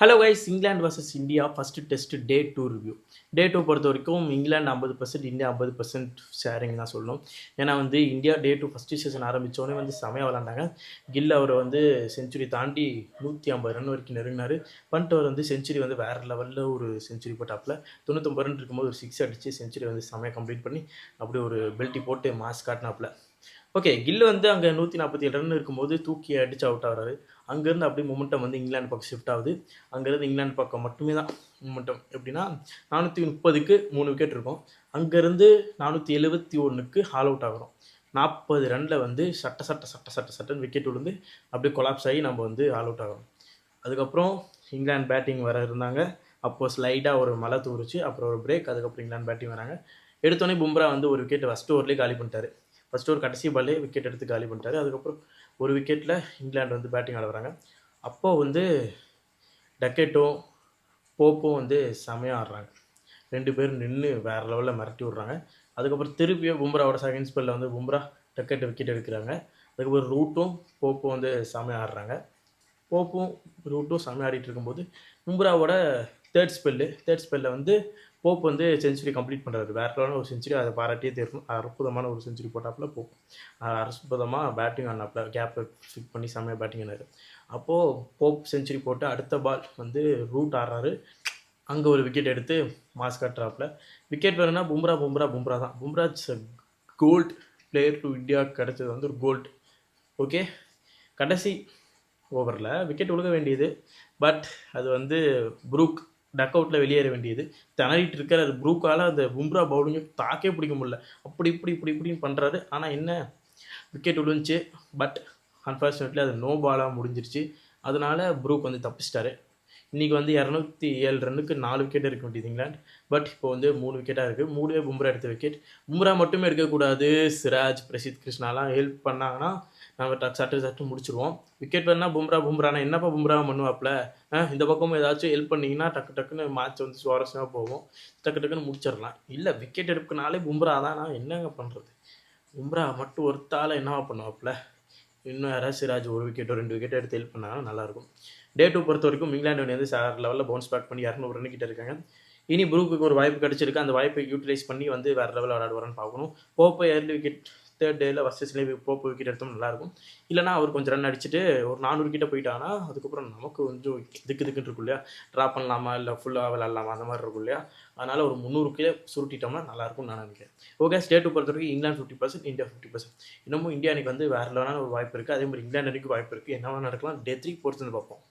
Hello guys, இங்கிலாந்து versus India first test day 2 review. Day 2 பொறுத்த வரைக்கும் இங்கிலாந்து 50%, இந்தியா 50% ஷேரிங் தான் சொல்லணும். ஏன்னா இந்தியா டே 2 ஃபஸ்ட்டு சீசன் ஆரம்பித்தோடனே செமையாக விளாண்டாங்க. கில் அவர் செஞ்சுரி தாண்டி 150 ரன் வரைக்கும் நெருங்கினார். பண்ட் அவர் செஞ்சுரி வேறு லெவலில் ஒரு செஞ்சுரி போட்டாப்பில் 99 ரன் இருக்கும்போது ஒரு 6 அடித்து செஞ்சுரி செமையாக கம்ப்ளீட் பண்ணி அப்படி ஒரு பெல்ட்டி போட்டு மாஸ் காட்டினாப்பில். ஓகே, கில் அங்கே 147 ரன் இருக்கும்போது தூக்கி அடித்து அவுட் ஆகிறாரு. அங்கேருந்து அப்படியே மொமெண்டம் இங்கிலாந்து பக்கம் ஷிஃப்ட் ஆகுது. அங்கேருந்து இங்கிலாந்து பக்கம் மட்டுமே தான் மொமெண்டம். எப்படின்னா 430க்கு 3 விக்கெட் இருக்கும். அங்கேருந்து 471க்கு ஆல் அவுட் ஆகிறோம். 40 ரனில் சட்டன்னு விக்கெட் விழுந்து அப்படியே கொலாப்ஸ் ஆகி நம்ம ஆல் அவுட் ஆகிறோம். அதுக்கப்புறம் இங்கிலாந்து பேட்டிங் வர இருந்தாங்க. அப்போது ஸ்லைடாக ஒரு மழை தூரிச்சு, அப்புறம் ஒரு பிரேக், அதுக்கப்புறம் இங்கிலாந்து பேட்டிங் வராங்க. எடுத்தோடனே பும்ரா ஒரு விக்கெட் ஃபஸ்ட் ஓவர்லேயே காலி பண்ணிட்டார். ஃபஸ்ட் ஓவர் கடைசி பால்லே விக்கெட் எடுத்து காலி பண்ணிட்டாரு. அதுக்கப்புறம் ஒரு விக்கெட்டில் இங்கிலாந்து பேட்டிங் ஆட வராங்க. அப்போது டக்கெட்டும் போப்பும் செமையாக ஆடுறாங்க. 2 பேரும் நின்று வேறு லெவலில் மிரட்டி விட்றாங்க. அதுக்கப்புறம் திருப்பியும் பும்ராவோட செகண்ட் ஸ்பெல்லில் பும்ரா டக்கெட் விக்கெட் எடுக்கிறாங்க. அதுக்கப்புறம் ரூட்டும் போப்பும் செமையாக ஆடுறாங்க. போப்பும் ரூட்டும் செமையாக ஆடிட்டு இருக்கும்போது பும்ராவோட தேர்ட் ஸ்பெல்லில் போப் செஞ்சுரி கம்ப்ளீட் பண்ணுறாரு. வேறு லெவலான ஒரு செஞ்சுரி, அதை பாராட்டியே தீரணும். அற்புதமான ஒரு செஞ்சுரி போட்டாப்பில் போப் அற்புதமாக பேட்டிங் ஆனாப்பில், கேப்பை ஃபிட் பண்ணி செம்மையாக பேட்டிங் ஆனார். அப்போது போப் செஞ்சுரி போட்டு அடுத்த பால் ரூட் ஆடுறாரு. அங்கே ஒரு விக்கெட் எடுத்து மாஸ் காட்டுறாப்பில். விக்கெட் வேணும்னா பும்ரா தான். Bumrah gold player to India கிடச்சது ஒரு கோல்டு. ஓகே, கடைசி ஓவரில் விக்கெட் விழுக வேண்டியது, பட் அது ப்ரூக் டக் அவுட்டில் வெளியேற வேண்டியது. திணறிட்டு இருக்கார். அது ப்ரூக்கால் அந்த பும்ரா பவுலிங்கை தாக்கே பிடிக்க முடியல. இப்படின்னு பண்ணுறாரு. ஆனால் என்ன, விக்கெட் விழுந்துச்சு. பட் அன்ஃபார்ச்சுனேட்லி அது நோ பாலாக முடிஞ்சிருச்சு. அதனால ப்ரூக் தப்பிச்சிட்டாரு. இன்றைக்கி 207 ரன்னுக்கு 4 விக்கெட் இருக்க வேண்டியது இங்கிலாந்து. பட் இப்போ 3 விக்கெட்டாக இருக்குது. 3 பும்ரா எடுத்த விக்கெட். பும்ரா மட்டுமே எடுக்கக்கூடாது. சிராஜ், பிரசித் கிருஷ்ணாலாம் ஹெல்ப் பண்ணாங்கன்னா நம்ம சட்டு முடிச்சிருவோம். விக்கெட் வேணா பும்ரானா என்னப்பா பும்ரா பண்ணுவாப்பில், இந்த பக்கமும் ஏதாச்சும் ஹெல்ப் பண்ணிங்கன்னா டக்குன்னு மேட்ச் சுவாரஸ்யமாக போகும். டக்குன்னு முடிச்சிடலாம். இல்லை, விக்கெட் எடுப்புனாலே பும்ரா தான். நான் என்னங்க பண்ணுறது? பும்ரா மட்டும் ஒருத்தால் என்னவா பண்ணுவாப்பில்? இன்னும் யாராவது சிராஜ் ஒரு விக்கெட்டோ 2 விக்கெட்டோ எடுத்து ஹெல்ப் பண்ணாலும் நல்லாயிருக்கும். டே 2 பொறுத்த வரைக்கும் இங்கிலாந்து சார் லெவலில் பவுன்ஸ் பேக் பண்ணி 200 ரன் கிட்ட இருக்காங்க. இனி ப்ரூக்கு ஒரு வாய்ப்பு கிடச்சிருக்கு. அந்த வாய்ப்பை யூட்டிலைஸ் பண்ணி வேறு லெவலில் விளையாடுவாரான்னு பார்க்கணும். போப்போ ஏர்லி விக்கெட் தேர்ட் டேயில் வர்சஸ்லேயே போப்போ விக்கெட் எடுத்தோம் நல்லாயிருக்கும். இல்லைனா அவர் கொஞ்சம் ரன் அடிச்சுட்டு ஒரு 400 கிட்ட போயிட்டாங்கன்னா அதுக்கப்புறம் நமக்கு கொஞ்சம் திக்குன்னு இருக்கும் இல்லையா, ட்ராப் பண்ணலாமா இல்லை ஃபுல்லாக விளாட்லாமா, அந்த மாதிரி இருக்கும் இல்லையா. அதனால் ஒரு 300 சுருட்டிட்டோம்னா நல்லாயிருக்கும்னு நான் நினைக்கிறேன். ஓகே, ஸ்டேட்டு பொறுத்த வரைக்கும் இங்கிலாந்து 50%, இந்தியா 50%. இன்னமும் இந்தியா அன்றைக்கி வேறு லெவலான ஒரு வாய்ப்பு இருக்குது. அதே மாதிரி இங்கிலாந்து அன்றைக்கி வாய்ப்பு இருக்குது. என்னவா நடக்கலாம், டே 3 பொறுத்து பார்ப்போம்.